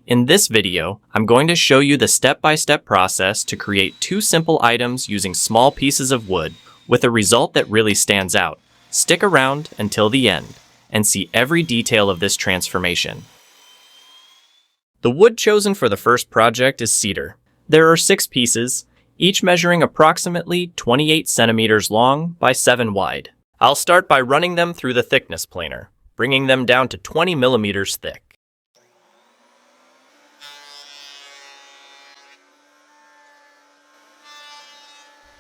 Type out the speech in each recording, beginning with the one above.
In this video, I'm going to show you the step-by-step process to create two simple items using small pieces of wood with a result that really stands out. Stick around until the end and see every detail of this transformation. The wood chosen for the first project is cedar. There are 6 pieces, each measuring approximately 28 centimeters long by 7 wide. I'll start by running them through the thickness planer, bringing them down to 20 millimeters thick.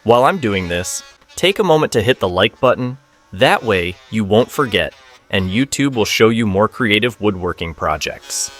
While I'm doing this, take a moment to hit the like button. That way, you won't forget, and YouTube will show you more creative woodworking projects.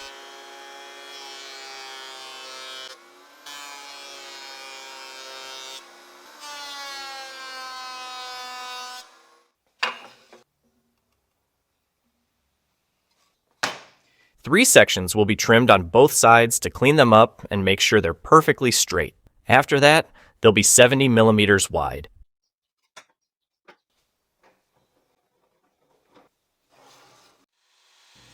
Three sections will be trimmed on both sides to clean them up and make sure they're perfectly straight. After that, they'll be 70 millimeters wide.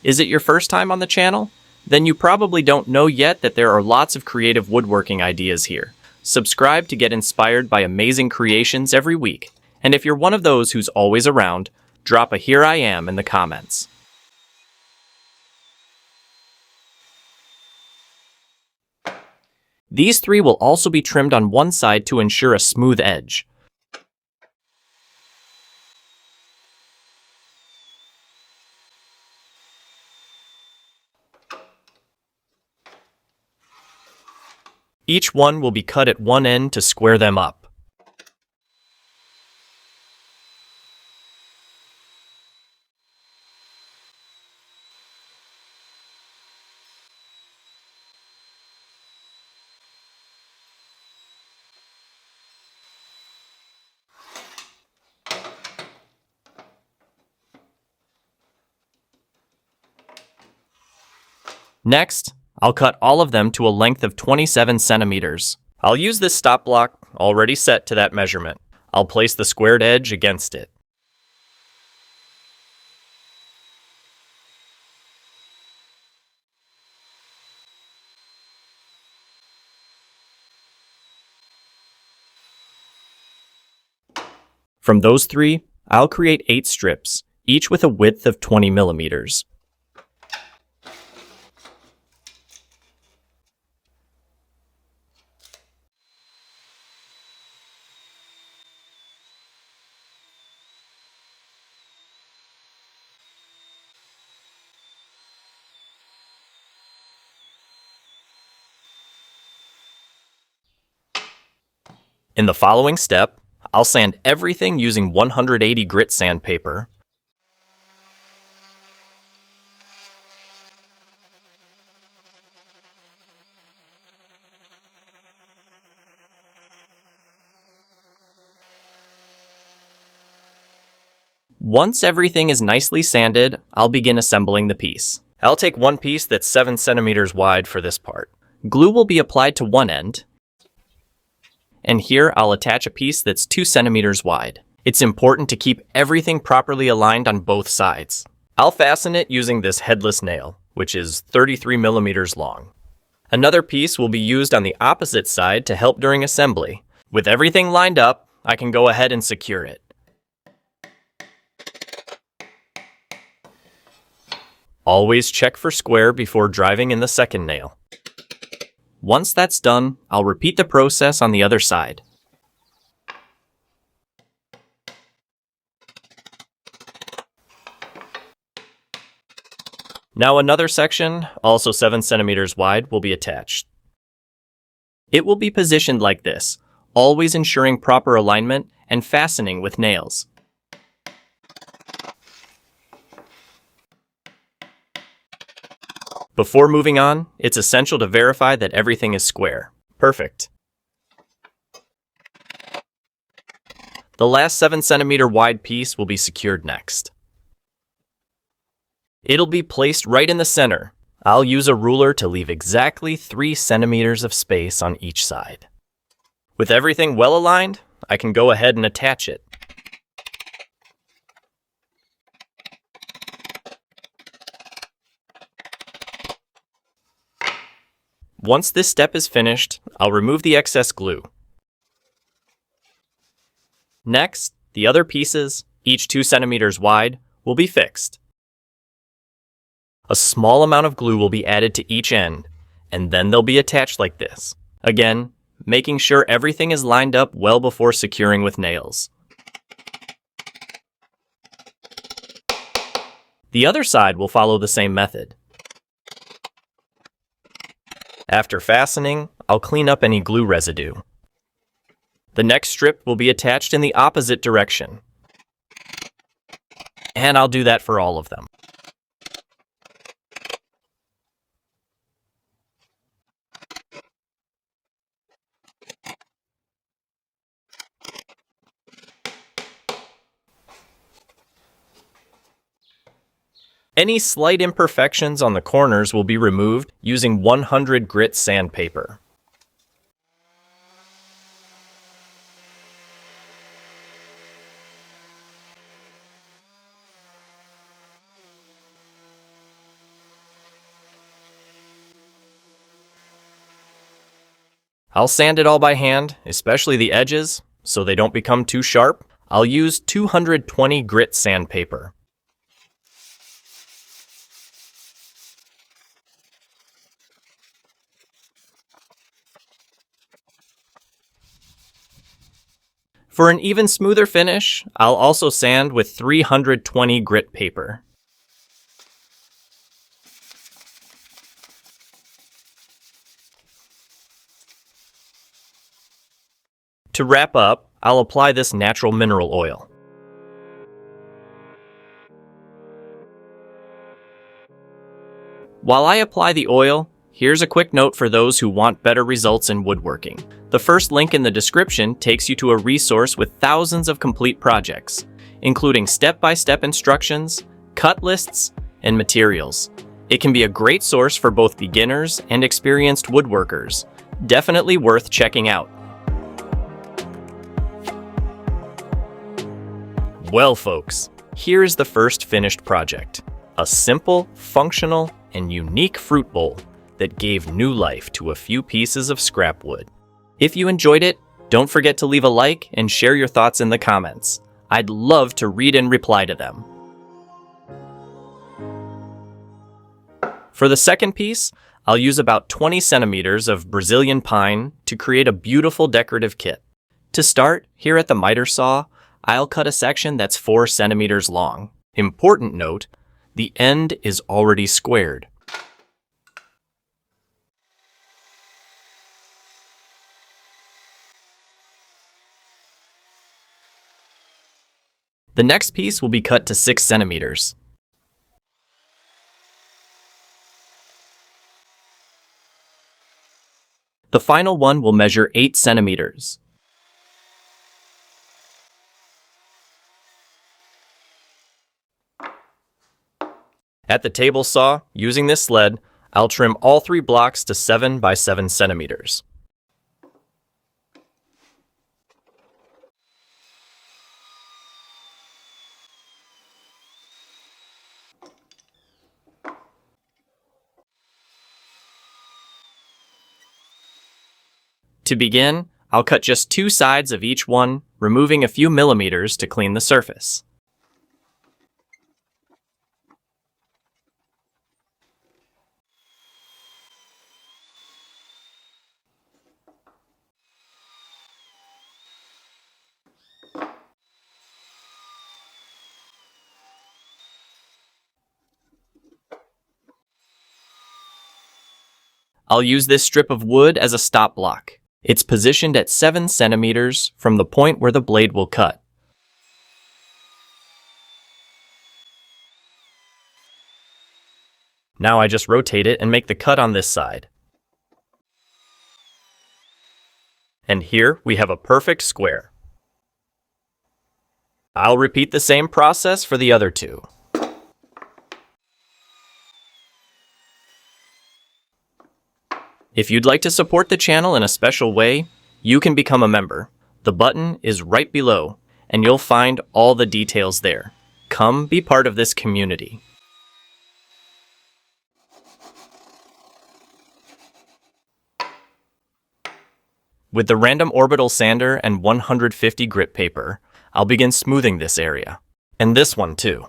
Is it your first time on the channel? Then you probably don't know yet that there are lots of creative woodworking ideas here. Subscribe to get inspired by amazing creations every week. And if you're one of those who's always around, drop a "Here I am" in the comments. These 3 will also be trimmed on one side to ensure a smooth edge. Each one will be cut at one end to square them up. Next, I'll cut all of them to a length of 27 centimeters. I'll use this stop block, already set to that measurement. I'll place the squared edge against it. From those 3, I'll create 8 strips, each with a width of 20 millimeters. In the following step, I'll sand everything using 180 grit sandpaper. Once everything is nicely sanded, I'll begin assembling the piece. I'll take one piece that's 7 centimeters wide for this part. Glue will be applied to one end, and here I'll attach a piece that's 2 centimeters wide. It's important to keep everything properly aligned on both sides. I'll fasten it using this headless nail, which is 33 millimeters long. Another piece will be used on the opposite side to help during assembly. With everything lined up, I can go ahead and secure it. Always check for square before driving in the second nail. Once that's done, I'll repeat the process on the other side. Now another section, also 7 centimeters wide, will be attached. It will be positioned like this, always ensuring proper alignment and fastening with nails. Before moving on, it's essential to verify that everything is square. Perfect. The last 7 centimeter wide piece will be secured next. It'll be placed right in the center. I'll use a ruler to leave exactly 3 centimeters of space on each side. With everything well aligned, I can go ahead and attach it. Once this step is finished, I'll remove the excess glue. Next, the other pieces, each 2 centimeters wide, will be fixed. A small amount of glue will be added to each end, and then they'll be attached like this. Again, making sure everything is lined up well before securing with nails. The other side will follow the same method. After fastening, I'll clean up any glue residue. The next strip will be attached in the opposite direction. And I'll do that for all of them. Any slight imperfections on the corners will be removed using 100 grit sandpaper. I'll sand it all by hand, especially the edges, so they don't become too sharp. I'll use 220 grit sandpaper. For an even smoother finish, I'll also sand with 320 grit paper. To wrap up, I'll apply this natural mineral oil. While I apply the oil, here's a quick note for those who want better results in woodworking. The first link in the description takes you to a resource with thousands of complete projects, including step-by-step instructions, cut lists, and materials. It can be a great source for both beginners and experienced woodworkers. Definitely worth checking out. Well, folks, here is the first finished project. A simple, functional, and unique fruit bowl that gave new life to a few pieces of scrap wood. If you enjoyed it, don't forget to leave a like and share your thoughts in the comments. I'd love to read and reply to them. For the second piece, I'll use about 20 centimeters of Brazilian pine to create a beautiful decorative kit. To start, here at the miter saw, I'll cut a section that's 4 centimeters long. Important note, the end is already squared. The next piece will be cut to 6 centimeters. The final one will measure 8 centimeters. At the table saw, using this sled, I'll trim all 3 blocks to 7 by 7 centimeters. To begin, I'll cut just 2 sides of each one, removing a few millimeters to clean the surface. I'll use this strip of wood as a stop block. It's positioned at 7 centimeters from the point where the blade will cut. Now I just rotate it and make the cut on this side. And here we have a perfect square. I'll repeat the same process for the other 2. If you'd like to support the channel in a special way, you can become a member. The button is right below, and you'll find all the details there. Come be part of this community. With the random orbital sander and 150 grit paper, I'll begin smoothing this area. And this one too.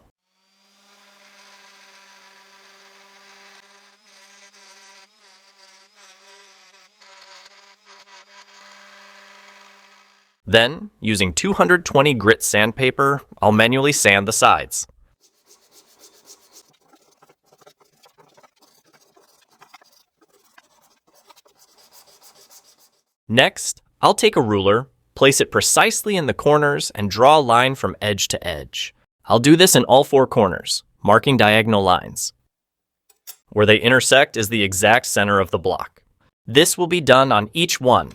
Then, using 220 grit sandpaper, I'll manually sand the sides. Next, I'll take a ruler, place it precisely in the corners, and draw a line from edge to edge. I'll do this in all 4 corners, marking diagonal lines. Where they intersect is the exact center of the block. This will be done on each one.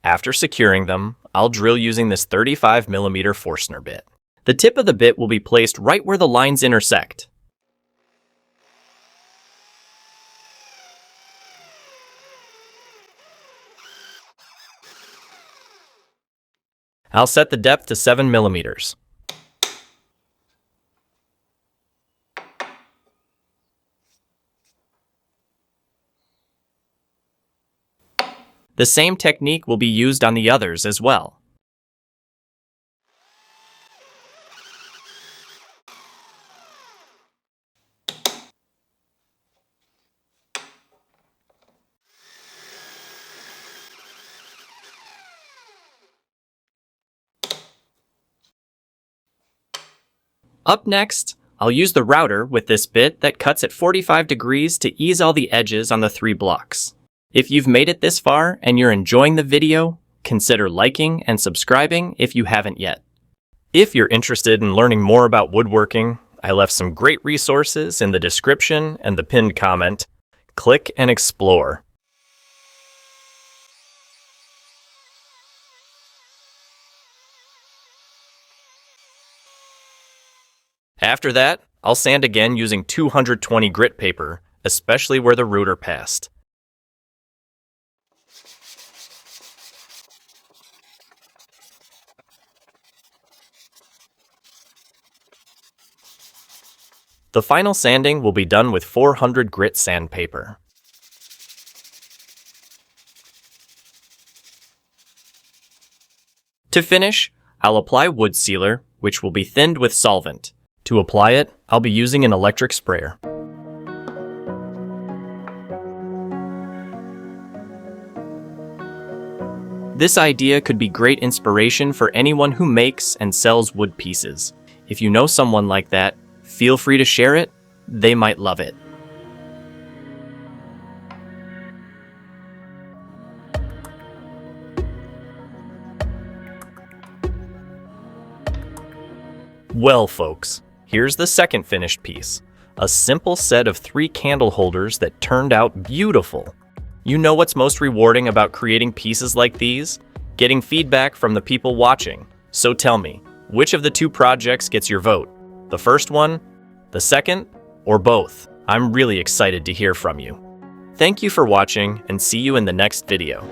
After securing them, I'll drill using this 35mm Forstner bit. The tip of the bit will be placed right where the lines intersect. I'll set the depth to 7mm. The same technique will be used on the others as well. Up next, I'll use the router with this bit that cuts at 45 degrees to ease all the edges on the 3 blocks. If you've made it this far and you're enjoying the video, consider liking and subscribing if you haven't yet. If you're interested in learning more about woodworking, I left some great resources in the description and the pinned comment. Click and explore. After that, I'll sand again using 220 grit paper, especially where the router passed. The final sanding will be done with 400 grit sandpaper. To finish, I'll apply wood sealer, which will be thinned with solvent. To apply it, I'll be using an electric sprayer. This idea could be great inspiration for anyone who makes and sells wood pieces. If you know someone like that, feel free to share it. They might love it. Well, folks, here's the second finished piece. A simple set of 3 candle holders that turned out beautiful. You know what's most rewarding about creating pieces like these? Getting feedback from the people watching. So tell me, which of the 2 projects gets your vote? The first one, the second, or both? I'm really excited to hear from you. Thank you for watching, and see you in the next video.